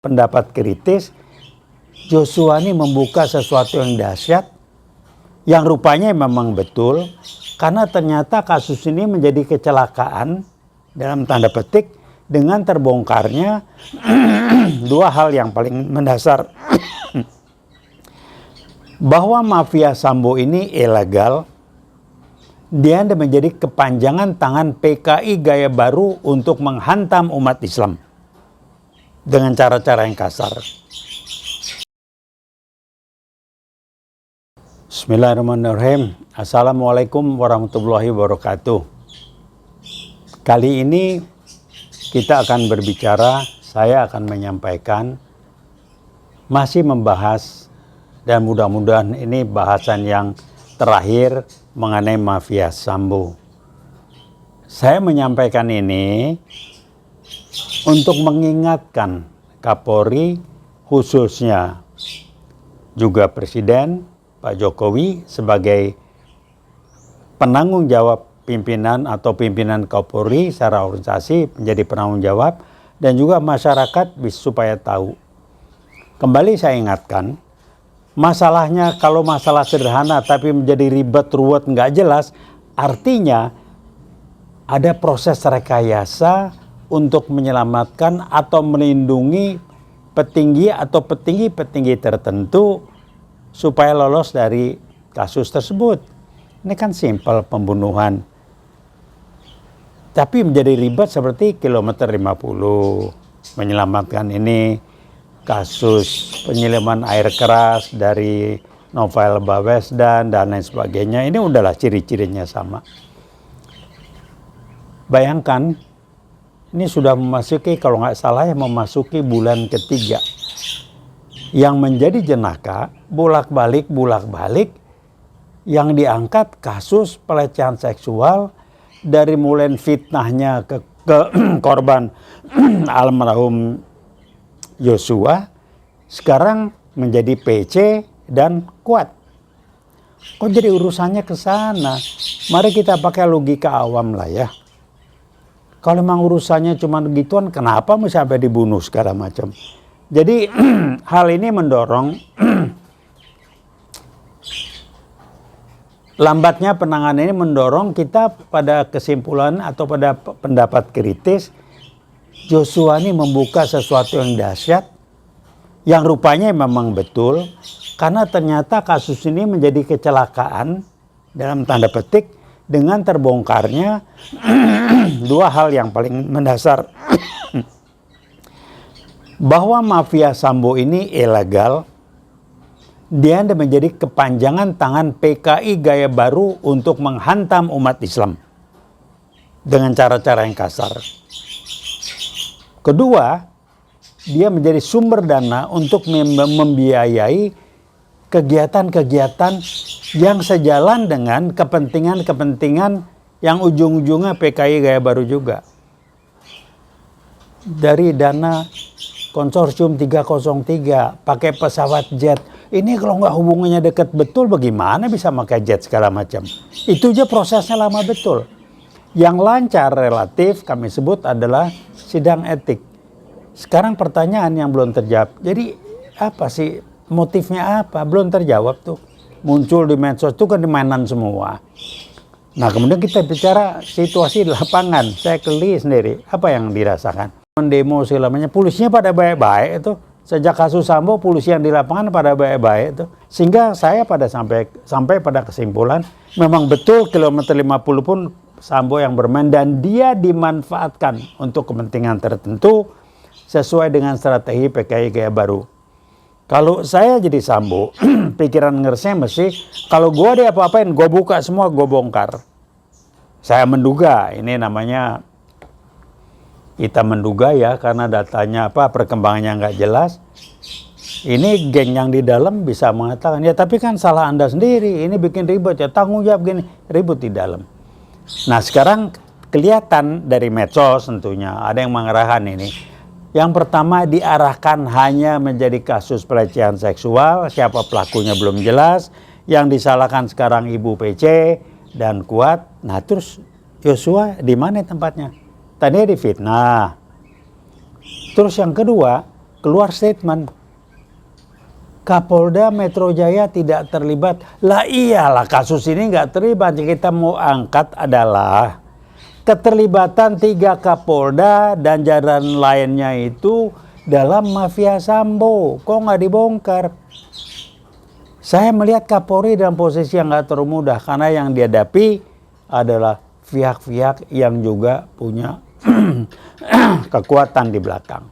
pendapat kritis, Joshua ini membuka sesuatu yang dahsyat, yang rupanya memang betul, karena ternyata kasus ini menjadi kecelakaan, dalam tanda petik, dengan terbongkarnya dua hal yang paling mendasar. Bahwa mafia Sambo ini ilegal, dia menjadi kepanjangan tangan PKI gaya baru untuk menghantam umat Islam dengan cara-cara yang kasar. Bismillahirrahmanirrahim. Assalamualaikum warahmatullahi wabarakatuh. Kali ini kita akan berbicara, saya akan menyampaikan, masih membahas, dan mudah-mudahan ini bahasan yang terakhir mengenai mafia Sambo. Saya menyampaikan ini untuk mengingatkan Kapolri, khususnya juga Presiden Pak Jokowi sebagai penanggung jawab pimpinan atau pimpinan Kapolri secara organisasi menjadi penanggung jawab, dan juga masyarakat supaya tahu. Kembali saya ingatkan, masalahnya kalau masalah sederhana tapi menjadi ribet, ruwet, nggak jelas, artinya ada proses rekayasa untuk menyelamatkan atau melindungi petinggi atau petinggi-petinggi tertentu supaya lolos dari kasus tersebut. Ini kan simpel pembunuhan. Tapi menjadi ribet seperti kilometer 50. Menyelamatkan ini kasus penyiraman air keras dari Novel Baswedan dan lain sebagainya. Ini udahlah ciri-cirinya sama. Bayangkan, ini sudah memasuki, kalau nggak salah ya, memasuki bulan ketiga. Yang menjadi jenaka, bolak-balik, yang diangkat kasus pelecehan seksual, dari mulai fitnahnya ke korban almarhum Joshua, sekarang menjadi PC dan Kuat. Kok jadi urusannya ke sana? Mari kita pakai logika awam lah ya. Kalau memang urusannya cuma gituan, kenapa mesti sampai dibunuh segala macam? Jadi hal ini mendorong lambatnya penanganan ini, mendorong kita pada kesimpulan atau pada pendapat kritis, Joshua ini membuka sesuatu yang dahsyat, yang rupanya memang betul, karena ternyata kasus ini menjadi kecelakaan, dalam tanda petik, dengan terbongkarnya dua hal yang paling mendasar. Bahwa mafia Sambo ini ilegal, dia menjadi kepanjangan tangan PKI gaya baru untuk menghantam umat Islam dengan cara-cara yang kasar. Kedua, dia menjadi sumber dana untuk membiayai kegiatan-kegiatan yang sejalan dengan kepentingan-kepentingan yang ujung-ujungnya PKI gaya baru juga. Dari dana konsorsium 303, pakai pesawat jet. Ini kalau nggak hubungannya dekat betul, bagaimana bisa pakai jet segala macam? Itu aja prosesnya lama betul. Yang lancar relatif kami sebut adalah sidang etik. Sekarang pertanyaan yang belum terjawab. Jadi apa sih motifnya, apa? Belum terjawab tuh. Muncul di medsos itu kan di mainan semua. Nah, kemudian kita bicara situasi di lapangan. Saya keli sendiri. Apa yang dirasakan? Demo segala macam, polisinya pada baik-baik itu. Sejak kasus Sambo, polisi yang di lapangan pada baik-baik itu. Sehingga saya sampai pada kesimpulan, memang betul kilometer 50 pun Sambo yang bermain, dan dia dimanfaatkan untuk kepentingan tertentu sesuai dengan strategi PKI gaya baru. Kalau saya jadi Sambo, pikiran ngeresnya mesti, kalau gue dia apa-apain, gue buka semua, gue bongkar. Saya menduga, ini namanya, kita menduga ya, karena datanya perkembangannya nggak jelas. Ini geng yang di dalam bisa mengatakan, ya tapi kan salah Anda sendiri, ini bikin ribut ya, tanggung jawab gini, ribut di dalam. Nah sekarang kelihatan dari medsos tentunya, ada yang mengarahkan ini. Yang pertama, diarahkan hanya menjadi kasus pelecehan seksual, siapa pelakunya belum jelas, yang disalahkan sekarang Ibu PC dan Kuat. Nah terus Joshua di mana tempatnya? Tadi difitnah. Terus yang kedua, keluar statement. Kapolda Metro Jaya tidak terlibat. Lah iyalah, kasus ini nggak terlibat. Yang kita mau angkat adalah keterlibatan 3 Kapolda dan jajaran lainnya itu dalam mafia Sambo. Kok nggak dibongkar? Saya melihat Kapolri dalam posisi yang nggak terlalu mudah karena yang dihadapi adalah pihak-pihak yang juga punya kekuatan di belakang.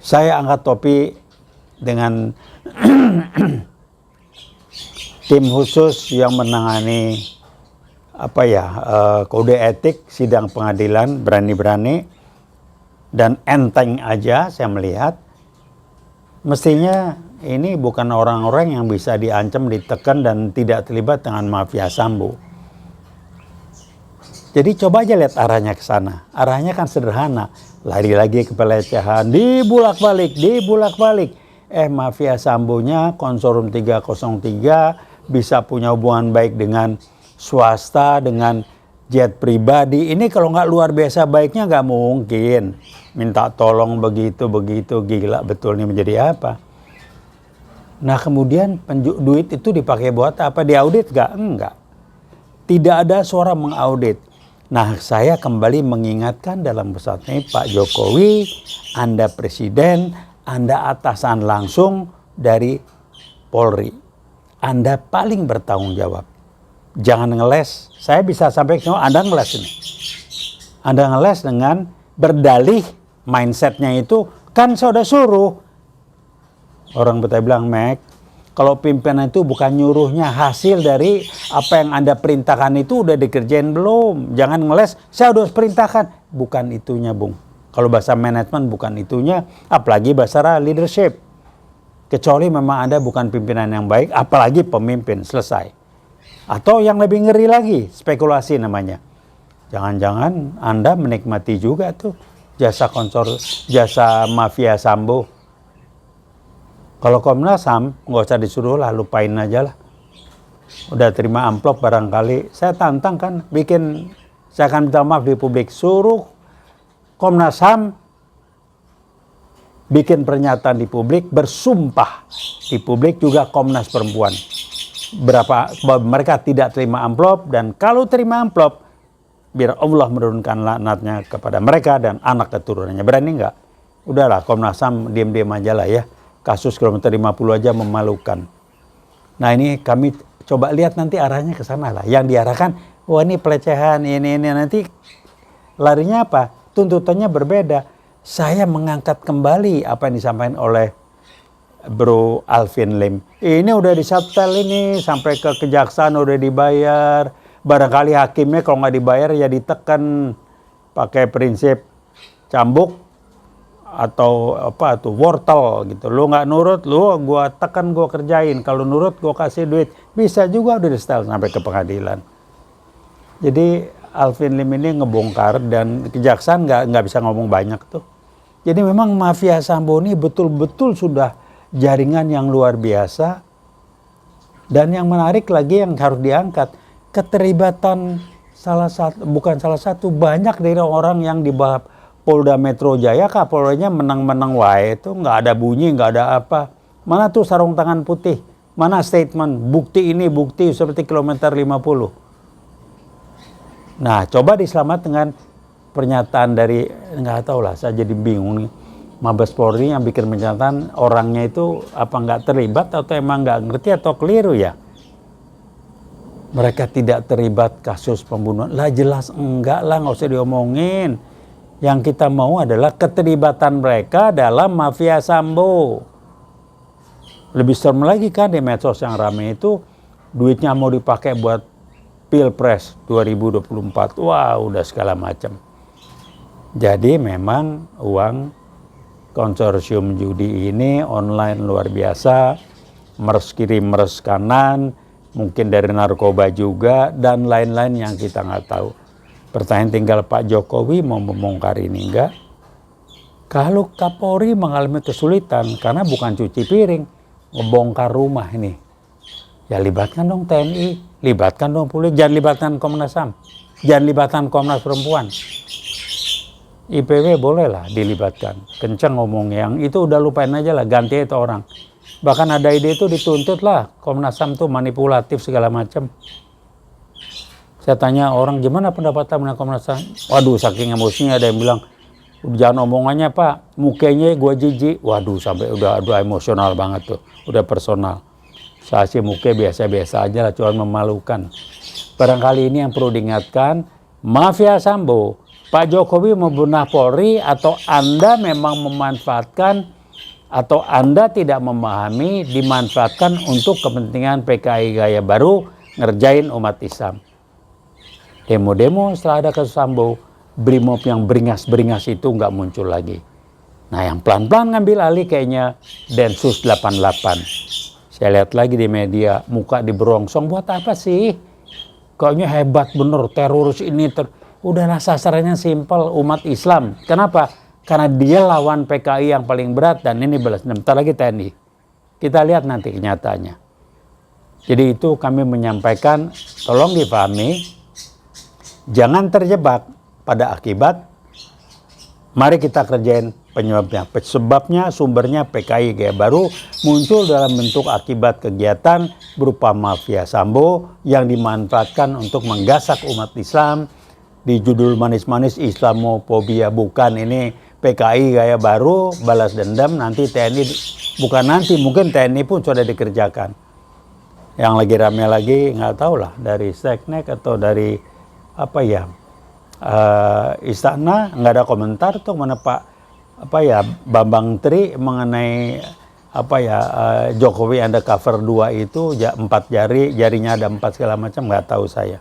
Saya angkat topi dengan tim khusus yang menangani kode etik sidang pengadilan, berani-berani dan enteng aja saya melihat. Mestinya ini bukan orang-orang yang bisa diancam, ditekan dan tidak terlibat dengan mafia Sambo. Jadi coba aja lihat arahnya ke sana. Arahnya kan sederhana. Lari lagi ke pelecehan, dibulak-balik. Mafia Sambonya konsorsium 303 bisa punya hubungan baik dengan swasta, dengan jet pribadi. Ini kalau nggak luar biasa baiknya nggak mungkin. Minta tolong begitu, gila betul ini menjadi apa? Nah kemudian duit itu dipakai buat apa? Diaudit nggak? Enggak. Tidak ada suara mengaudit. Nah, saya kembali mengingatkan dalam pesawat ini, Pak Jokowi, Anda presiden, Anda atasan langsung dari Polri. Anda paling bertanggung jawab. Jangan ngeles. Saya bisa sampai ke Anda ngeles ini. Anda ngeles dengan berdalih mindsetnya itu, kan saya udah suruh. Orang Betawi bilang, Mek, kalau pimpinan itu bukan nyuruhnya, hasil dari apa yang Anda perintahkan itu udah dikerjain belum? Jangan ngeles, saya udah perintahkan. Bukan itunya, Bung. Kalau bahasa manajemen bukan itunya, apalagi bahasa leadership. Kecuali memang Anda bukan pimpinan yang baik, apalagi pemimpin, selesai. Atau yang lebih ngeri lagi, spekulasi namanya. Jangan-jangan Anda menikmati juga tuh jasa mafia Sambo. Kalau Komnas HAM, nggak usah disuruh lah, lupain aja lah. Udah terima amplop barangkali. Saya tantang kan, saya akan minta maaf di publik. Suruh Komnas HAM bikin pernyataan di publik, bersumpah di publik juga Komnas Perempuan. Mereka tidak terima amplop, dan kalau terima amplop, biar Allah menurunkan laknatnya kepada mereka dan anak keturunannya. Berani nggak? Udahlah, Komnas HAM diam-diam aja lah ya. Kasus kilometer 50 aja memalukan. Nah ini kami coba lihat nanti arahnya ke sana lah. Yang diarahkan, wah ini pelecehan, ini nanti larinya apa? Tuntutannya berbeda. Saya mengangkat kembali apa yang disampaikan oleh Bro Alvin Lim. Ini udah disetel ini, sampai ke kejaksaan udah dibayar. Barangkali hakimnya kalau nggak dibayar ya ditekan pakai prinsip cambuk atau wortel gitu. Lu nggak nurut, lu gua tekan, gua kerjain. Kalau nurut, gua kasih duit. Bisa juga udah di-setel sampai ke pengadilan. Jadi Alvin Lim ini ngebongkar dan kejaksaan nggak bisa ngomong banyak tuh. Jadi memang mafia Sambo ini betul-betul sudah jaringan yang luar biasa. Dan yang menarik lagi yang harus diangkat, keterlibatan banyak dari orang yang di bawah Polda Metro Jaya. Kapolanya menang-menang wae itu, nggak ada bunyi, nggak ada apa. Mana tuh sarung tangan putih? Mana statement? Bukti seperti kilometer 50. Nah, coba diselamat dengan pernyataan dari, nggak tahu lah, saya jadi bingung nih. Mabes Polri yang bikin pernyataan orangnya itu apa nggak terlibat atau emang nggak ngerti atau keliru ya? Mereka tidak terlibat kasus pembunuhan. Lah jelas enggak lah, nggak usah diomongin. Yang kita mau adalah keterlibatan mereka dalam mafia Sambo. Lebih serem lagi kan di medsos yang rame itu, duitnya mau dipakai buat Pilpres 2024. Wah, udah segala macam. Jadi memang uang konsorsium judi ini online luar biasa. Meres kiri, meres kanan, mungkin dari narkoba juga, dan lain-lain yang kita nggak tahu. Pertanyaan tinggal Pak Jokowi mau membongkar ini enggak? Kalau Kapolri mengalami kesulitan karena bukan cuci piring, ngebongkar rumah ini. Ya libatkan dong TNI, libatkan dong polisi, jangan libatkan Komnas HAM, jangan libatkan Komnas Perempuan. IPW bolehlah dilibatkan. Kencang ngomongnya, yang itu udah lupain aja lah, ganti itu orang. Bahkan ada ide itu dituntut lah, Komnas HAM tuh manipulatif segala macam. Saya tanya orang, gimana pendapat tentang Komnas HAM? Waduh, saking emosinya ada yang bilang, jangan omongannya Pak, mukanya gue jijik. Waduh, sampai udah emosional banget tuh, udah personal. Saya sih muka biasa-biasa aja lah, cuma memalukan. Barangkali ini yang perlu diingatkan, mafia Sambo, Pak Jokowi membenah Polri, atau Anda memang memanfaatkan, atau Anda tidak memahami, dimanfaatkan untuk kepentingan PKI gaya baru, ngerjain umat Islam. Demo-demo setelah ada kasus Sambo, Brimob yang beringas-beringas itu nggak muncul lagi. Nah, yang pelan-pelan ngambil alih kayaknya Densus 88. Saya lihat lagi di media, muka diberongsong, buat apa sih? Kayaknya hebat bener, teroris ini. Udahlah, sasarannya simpel, umat Islam. Kenapa? Karena dia lawan PKI yang paling berat, dan ini balas dendam. Bentar lagi TNI. Kita lihat nanti kenyataannya. Jadi itu kami menyampaikan, tolong dipahami, jangan terjebak pada akibat. Mari kita kerjain penyebabnya. Sebabnya, sumbernya PKI gaya baru muncul dalam bentuk akibat kegiatan berupa mafia Sambo yang dimanfaatkan untuk menggasak umat Islam. Di judul manis-manis Islamofobia, bukan, ini PKI gaya baru balas dendam. Nanti TNI, bukan nanti, mungkin TNI pun sudah dikerjakan. Yang lagi rame lagi nggak tahu lah, dari Seknek atau dari apa ya, Istana, nggak ada komentar tuh mana Pak Bambang Tri mengenai Jokowi undercover 2 itu 4 jarinya ada 4 segala macam, nggak tahu saya.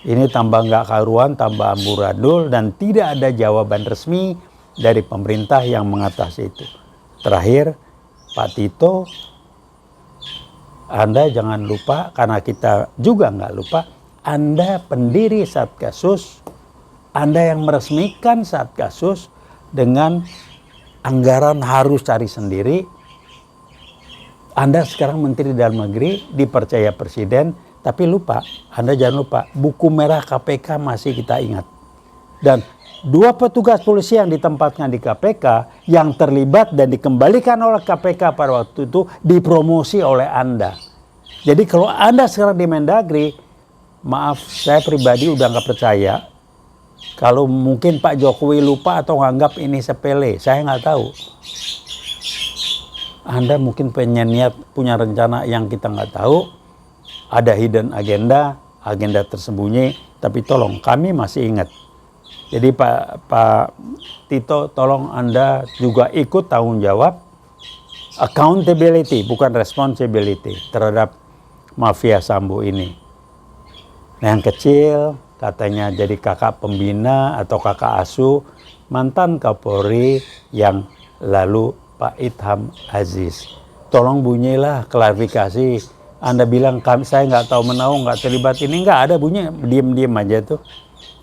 Ini tambah nggak karuan, tambah amburadul, dan tidak ada jawaban resmi dari pemerintah yang mengatasi itu. Terakhir, Pak Tito, Anda jangan lupa, karena kita juga nggak lupa, Anda pendiri Satgasus, Anda yang meresmikan Satgasus dengan anggaran harus cari sendiri. Anda sekarang Menteri Dalam Negeri, dipercaya Presiden, tapi lupa, Anda jangan lupa, buku merah KPK masih kita ingat. Dan 2 petugas polisi yang ditempatkan di KPK, yang terlibat dan dikembalikan oleh KPK pada waktu itu, dipromosi oleh Anda. Jadi kalau Anda sekarang di Mendagri, maaf, saya pribadi udah nggak percaya. Kalau mungkin Pak Jokowi lupa atau nganggap ini sepele, saya nggak tahu. Anda mungkin punya rencana yang kita nggak tahu. Ada hidden agenda tersembunyi, tapi tolong, kami masih ingat. Jadi Pak Tito, tolong Anda juga ikut tanggung jawab, accountability, bukan responsibility, terhadap mafia Sambo ini. Nah, yang kecil katanya jadi kakak pembina atau kakak asuh mantan Kapolri yang lalu, Pak Idham Aziz. Tolong bunyilah klarifikasi. Anda bilang saya nggak tahu menahu, nggak terlibat ini, nggak ada, bunyi diem-diem aja tuh.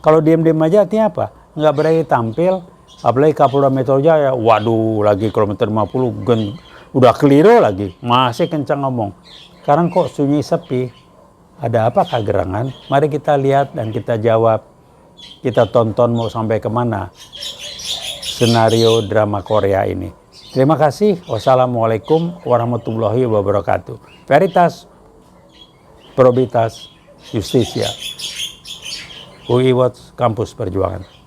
Kalau diem-diem aja artinya apa? Nggak berani tampil, apalagi Kapolda Metro Jaya, waduh, lagi kilometer 50, udah keliru lagi, masih kencang ngomong. Sekarang kok sunyi sepi, ada apa kegerangan? Mari kita lihat dan kita jawab, kita tonton mau sampai kemana senario drama Korea ini. Terima kasih. Wassalamualaikum warahmatullahi wabarakatuh. Veritas, Probitas, Justisia. UI Watch Kampus Perjuangan.